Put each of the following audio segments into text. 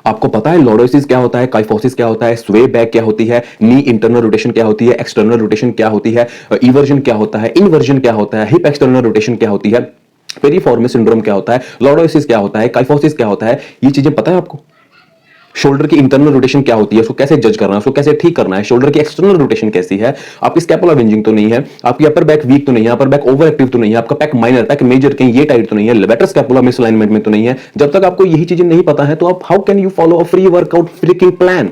आपको पता है लॉर्डोसिस क्या होता है, काइफोसिस क्या होता है, स्वे बैक क्या होती है, नी इंटरनल रोटेशन क्या होती है, एक्सटर्नल रोटेशन क्या होती है, इवर्जन क्या होता है, इनवर्जन क्या होता है, हिप एक्सटर्नल रोटेशन क्या होती है, पेरिफॉर्मिस सिंड्रोम क्या होता है, लॉर्डोसिस क्या होता है, काइफोसिस क्या होता है, ये चीजें पता है आपको? शोल्डर की इंटरनल रोटेशन क्या होती है, उसको कैसे जज करना है, उसको कैसे ठीक करना है, शोल्डर की एक्सटर्नल रोटेशन कैसी है, आपकी स्कैपुला विंजिंग तो नहीं है, आपकी अपर बैक वीक तो नहीं है, अपर बैक ओवर एक्टिव तो नहीं है, आपका पैक माइनर पैक मेजर कहीं ये टाइट तो नहीं है, लेवेटर स्कैपुला मिसअलाइनमेंट में तो नहीं है। जब तक आपको यही चीजें नहीं पता है तो आप how can you follow a free workout freaking plan?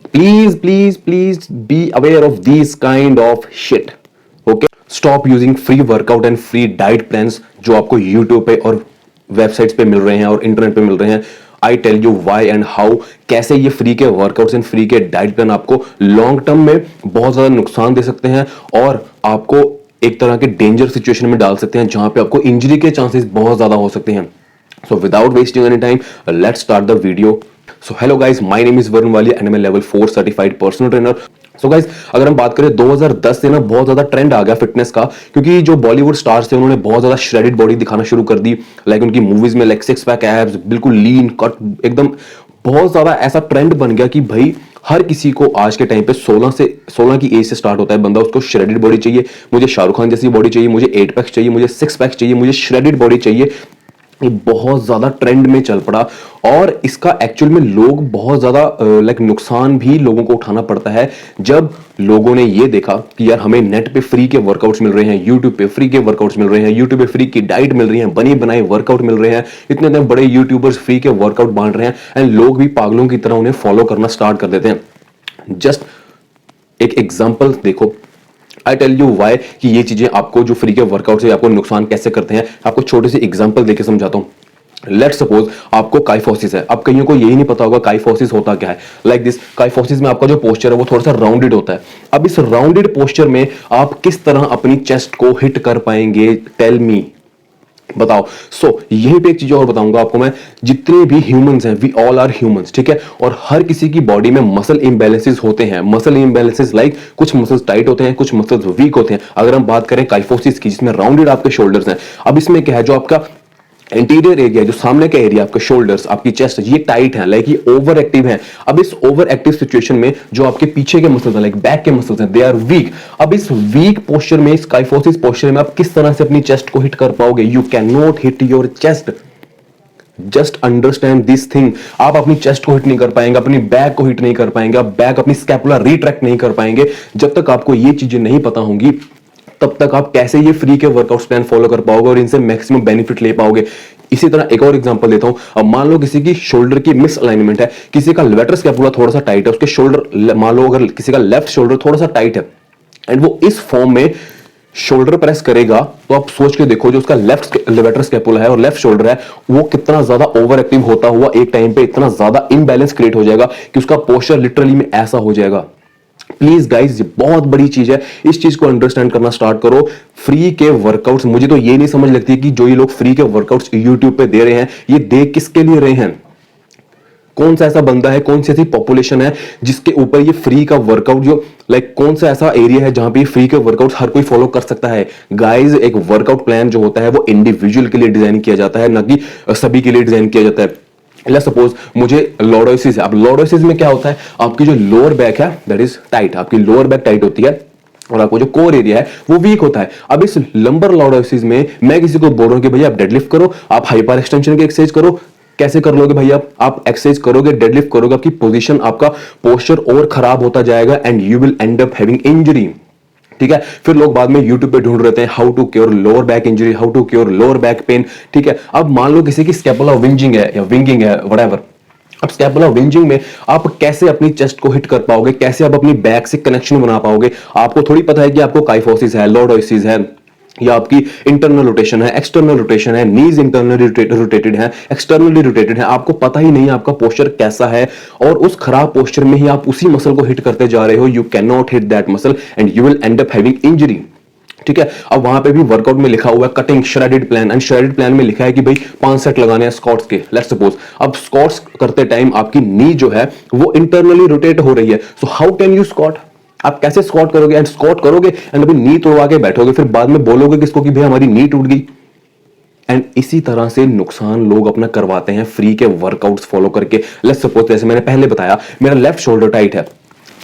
Please please please be aware of this kind of shit. Okay, stop using free workout and free diet plans जो आपको यूट्यूब पे और वेबसाइट्स पे मिल रहे हैं और इंटरनेट पे मिल रहे हैं। I tell you why and how, कैसे ये फ्री के वर्कआउट्स एंड फ्री के डाइट प्लान आपको लॉन्ग टर्म में बहुत ज्यादा नुकसान दे सकते हैं और आपको एक तरह के डेंजर सिचुएशन में डाल सकते हैं जहां पे आपको इंजरी के चांसेस बहुत ज्यादा हो सकते हैं। So without wasting any time, let's start the video. So hello guys, my name is Varun Walia and I'm a level 4 certified personal trainer. So guys, अगर हम बात करें 2010 से ना बहुत ज्यादा ट्रेंड आ गया फिटनेस का, क्योंकि जो बॉलीवुड स्टार्स थे उन्होंने बहुत ज्यादा श्रेडेड बॉडी दिखाना शुरू कर दी। लाइक उनकी मूवीज में लाइक सिक्स पैक एब्स, बिल्कुल लीन कट, एकदम बहुत ज्यादा ऐसा ट्रेंड बन गया कि भाई हर किसी को आज के टाइम पे 16 की एज से स्टार्ट होता है बंदा, उसको श्रेडेड बॉडी चाहिए। मुझे शाहरुख खान जैसी बॉडी चाहिए, मुझे 8 पैक्स चाहिए, मुझे 6 पैक्स चाहिए, मुझे श्रेडेड बॉडी चाहिए। ये बहुत ज्यादा ट्रेंड में चल पड़ा और इसका एक्चुअल में लोग बहुत ज्यादा लाइक नुकसान भी लोगों को उठाना पड़ता है जब लोगों ने ये देखा कि यार हमें नेट पे फ्री के वर्कआउट्स मिल रहे हैं, यूट्यूब पे फ्री के वर्कआउट्स मिल रहे हैं, यूट्यूब पे फ्री की डाइट मिल रही है, बने बनाए वर्कआउट मिल रहे हैं, इतने इतने बड़े यूट्यूबर्स फ्री के वर्कआउट बांट रहे हैं एंड लोग भी पागलों की तरह उन्हें फॉलो करना स्टार्ट कर देते हैं। जस्ट एक एग्जाम्पल देखो, आई टेल यू वाई कि ये चीजें आपको जो फ्री के वर्कआउट से आपको नुकसान कैसे करते हैं, आपको छोटे से एग्जांपल देके समझाता हूं। लेट्स सपोज आपको काइफोसिस है। अब कईयों को यही नहीं पता होगा काइफोसिस होता क्या है। लाइक दिस, काइफोसिस में आपका जो पोस्चर है वो थोड़ा सा राउंडेड होता है। अब इस राउंडेड पोस्चर में आप किस तरह अपनी चेस्ट को हिट कर पाएंगे, टेल मी, बताओ। यही पे एक चीज और बताऊंगा आपको मैं, जितने भी ह्यूमंस हैं, वी ऑल आर ह्यूमंस, ठीक है, और हर किसी की बॉडी में मसल इम्बैलेंसेस होते हैं। मसल इम्बैलेंसेस लाइक कुछ मसल्स टाइट होते हैं, कुछ मसल्स वीक होते हैं। अगर हम बात करें काइफोसिस की, जिसमें राउंडेड आपके शोल्डर्स हैं, अब इसमें क्या है, जो आपका इंटीरियर एरिया, जो सामने का एरिया, आपके शोल्डर्स, आपकी चेस्ट, ये टाइट है, लाइक ये ओवर एक्टिव है। अब इस ओवर एक्टिव सिचुएशन में जो आपके पीछे के मसल्स हैं, लाइक बैक के मसल्स हैं, दे आर वीक। अब इस वीक पोस्चर में, इस काइफोसिस पोस्चर में आप किस तरह से अपनी चेस्ट को हिट कर पाओगे? You can not hit your chest. Just understand this thing. आप अपनी चेस्ट को हिट नहीं कर पाएंगे, अपनी बैक को हिट नहीं कर पाएंगे, आप बैक अपनी स्कैपुला रिट्रैक्ट नहीं कर पाएंगे। जब तक आपको ये चीजें नहीं पता होंगी तब तक आप कैसे ये फ्री के वर्कआउट प्लान फॉलो कर पाओगे और इनसे मैक्सिमम बेनिफिट ले पाओगे। इसी तरह एक और एग्जांपल देता हूं। अब मान लो किसी की शोल्डर की मिस अलाइनमेंट है, किसी का लेवेटर स्कैपुला थोड़ा सा टाइट है, उसके शोल्डर, मान लो अगर किसी का लेफ्ट शोल्डर थोड़ा सा टाइट है एंड वो इस फॉर्म में शोल्डर प्रेस करेगा, तो आप सोच के देखो जो उसका लेफ्ट लेवेटर स्कैपुला है और लेफ्ट शोल्डर है वो कितना ज्यादा ओवर एक्टिव होता हुआ एक टाइम पे इतना ज्यादा इनबैलेंस क्रिएट हो जाएगा कि उसका पोस्चर लिटरली में ऐसा हो जाएगा। प्लीज गाइस, ये बहुत बड़ी चीज है, इस चीज को अंडरस्टैंड करना स्टार्ट करो। फ्री के वर्कआउट्स, मुझे तो ये नहीं समझ लगती कि जो ये लोग फ्री के वर्कआउट्स यूट्यूब पे दे रहे हैं, ये दे किसके लिए रहे हैं? कौन सा ऐसा बंदा है, कौन सी ऐसी पॉपुलेशन है जिसके ऊपर ये फ्री का वर्कआउट, जो लाइक कौन सा ऐसा एरिया है जहां पे फ्री के वर्कआउट हर कोई फॉलो कर सकता है? गाइस, एक वर्कआउट प्लान जो होता है वो इंडिविजुअल के लिए डिजाइन किया जाता है, ना कि सभी के लिए डिजाइन किया जाता है। लेट्स सपोज मुझे लॉर्डोसिस है। अब लॉर्डोसिस में क्या होता है, आपकी जो लोअर बैक है दैट इज टाइट, आपकी लोअर बैक टाइट होती है और आपको जो कोर एरिया है वो वीक होता है। अब इस लंबर लॉर्डोसिस में मैं किसी को बोल रहा हूं कि भैया आप डेडलिफ्ट करो, आप हाइपर एक्सटेंशन की एक्सरसाइज करो। कैसे कर लोगे भैया? आप एक्सरसाइज करोगे, डेडलिफ्ट करोगे, आपकी पोजीशन, आपका पोस्चर और खराब होता जाएगा and you will and up having injury. ठीक है, फिर लोग बाद में YouTube पे ढूंढ रहे हैं how to cure lower back injury, how to cure lower back pain. ठीक है, अब मान लो किसी की स्कैपुला विंजिंग है या विंगिंग है, व्हाटएवर। अब स्कैपुला विंजिंग में आप कैसे अपनी चेस्ट को हिट कर पाओगे, कैसे आप अपनी बैक से कनेक्शन बना पाओगे? आपको थोड़ी पता है कि आपको काइफोसिस है, लॉर्डोसिस है, या आपकी इंटरनल रोटेशन है, एक्सटर्नल रोटेशन है, नीज इंटरनली रोटेटेड है, एक्सटर्नली रोटेटेड है। आपको पता ही नहीं आपका पोस्चर कैसा है और उस खराब पोस्चर में ही आप उसी मसल को हिट करते जा रहे हो। You can not hit that muscle and you will and up having injury. ठीक है, अब वहां पे भी वर्कआउट में लिखा हुआ है cutting shredded plan, and shredded plan में लिखा है कि भाई 5 सेट लगाने हैं स्क्वाट्स के। लेट्स सपोज अब स्क्वाट्स करते टाइम आपकी नी जो है वो इंटरनली रोटेट हो रही है। So how can you squat? आप कैसे स्क्वाट करोगे? एंड स्क्वाट करोगे एंड अभी नी तोड़वा के बैठोगे, फिर बाद में बोलोगे किसको कि भाई हमारी नी टूट गई। एंड इसी तरह से नुकसान लोग अपना करवाते हैं फ्री के वर्कआउट्स फॉलो करके। लेट्स सपोज जैसे मैंने पहले बताया मेरा लेफ्ट शोल्डर टाइट है,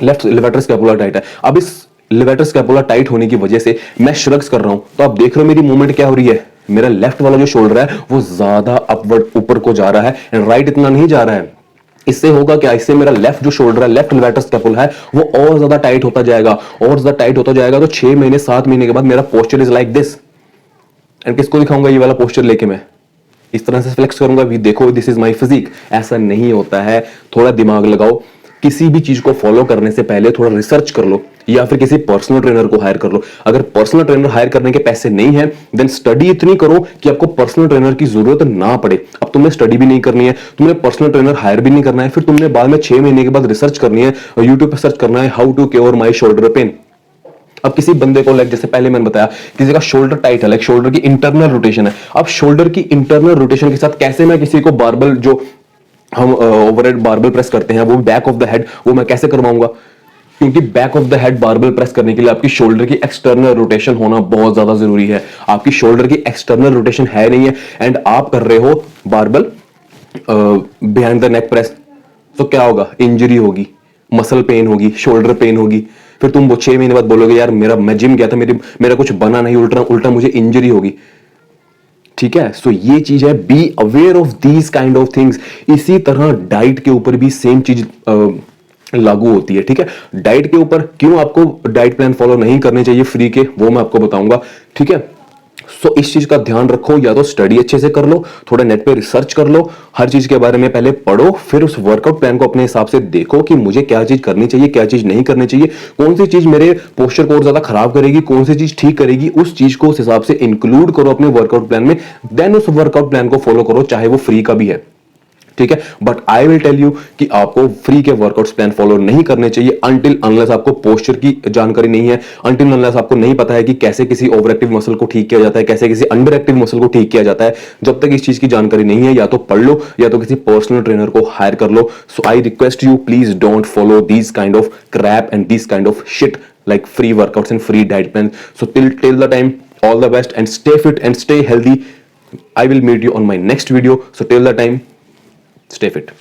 लेफ्ट लेवेटर स्कैपुला टाइट है। अब इस लेवेटर स्कैपुला टाइट होने की वजह से मैं श्रग्स कर रहा हूं, तो आप देख रहे हो मेरी मूवमेंट क्या हो रही है, मेरा लेफ्ट वाला जो शोल्डर है वो ज्यादा अपवर्ड ऊपर को जा रहा है एंड राइट इतना नहीं जा रहा है। इससे होगा क्या, इससे मेरा लेफ्ट जो शोल्डर है, लेफ्ट लेवेटर स्कैपुला है, वो और ज्यादा टाइट होता जाएगा, और ज्यादा टाइट होता जाएगा। तो 6 महीने 7 महीने के बाद मेरा posture is like this. And किसको दिखाऊंगा ये वाला पोस्चर लेके, मैं इस तरह से फ्लेक्स करूंगा, भी देखो दिस इज माय फिजिक। ऐसा नहीं होता है। थोड़ा दिमाग लगाओ, किसी भी चीज को फॉलो करने से पहले थोड़ा रिसर्च कर लो, या फिर किसी पर्सनल ट्रेनर को हायर कर लो। अगर पर्सनल ट्रेनर हायर करने के पैसे नहीं है, देन स्टडी इतनी करो कि आपको पर्सनल ट्रेनर की जरूरत ना पड़े। अब तुमने स्टडी भी नहीं करनी है, तुमने पर्सनल ट्रेनर हायर भी नहीं करना है, फिर तुमने बाद में 6 महीने के बाद रिसर्च करनी है, यूट्यूब पर सर्च करना है how to cure my shoulder pain. अब किसी बंदे को लाइक जैसे पहले मैंने बताया, किसी का शोल्डर टाइट है, लाइक शोल्डर की इंटरनल रोटेशन है। अब शोल्डर की इंटरनल रोटेशन के साथ कैसे मैं किसी को बारबल, जो हम ओवरहेड बारबल प्रेस करते हैं, वो बैक ऑफ द हेड, वो मैं कैसे करवाऊंगा? क्योंकि back of the head barbell press करने के लिए आपकी शोल्डर की एक्सटर्नल रोटेशन होना बहुत ज्यादा जरूरी है। आपकी शोल्डर की एक्सटर्नल रोटेशन है नहीं है एंड आप कर रहे हो barbell behind the neck press, तो क्या होगा? इंजरी होगी, मसल पेन होगी, शोल्डर पेन होगी। फिर तुम वो 6 महीने बाद बोलोगे यार मैं जिम गया था, मेरा कुछ बना नहीं, उल्टा उल्टा मुझे इंजरी होगी। ठीक है, सो ये चीज है, be aware of these kind of things. इसी तरह डाइट के ऊपर भी सेम चीज लागू होती है। ठीक है, डाइट के ऊपर क्यों आपको डाइट प्लान फॉलो नहीं करने चाहिए फ्री के, वो मैं आपको बताऊंगा। ठीक है, सो इस चीज का ध्यान रखो, या तो स्टडी अच्छे से कर लो, थोड़ा नेट पे रिसर्च कर लो, हर चीज के बारे में पहले पढ़ो, फिर उस वर्कआउट प्लान को अपने हिसाब से देखो कि मुझे क्या चीज करनी चाहिए, क्या चीज नहीं करनी चाहिए, कौन सी चीज मेरे पोस्चर को और ज्यादा खराब करेगी, कौन सी चीज ठीक करेगी, उस चीज को उस हिसाब से इंक्लूड करो अपने वर्कआउट प्लान में। देन उस वर्कआउट प्लान को फॉलो करो, चाहे वो फ्री का भी है। ठीक है, but I will tell you कि आपको फ्री के वर्कआउट्स प्लान फॉलो नहीं करने चाहिए अनटिल अनलेस आपको पोस्चर की जानकारी नहीं है, अनटिल अनलेस आपको नहीं पता है कि कैसे किसी ओवर एक्टिव मसल को ठीक किया जाता है, कैसे किसी अंडर एक्टिव मसल को ठीक किया जाता है। जब तक इस चीज की जानकारी नहीं है, या तो पढ़ लो या तो किसी पर्सनल ट्रेनर को हायर कर लो। So I request you, please don't follow these kind of crap and these kind of shit like free workouts and free diet plans. So till the time, all the best and stay fit and stay healthy. I will meet you on my next video. So till the time, stay fit.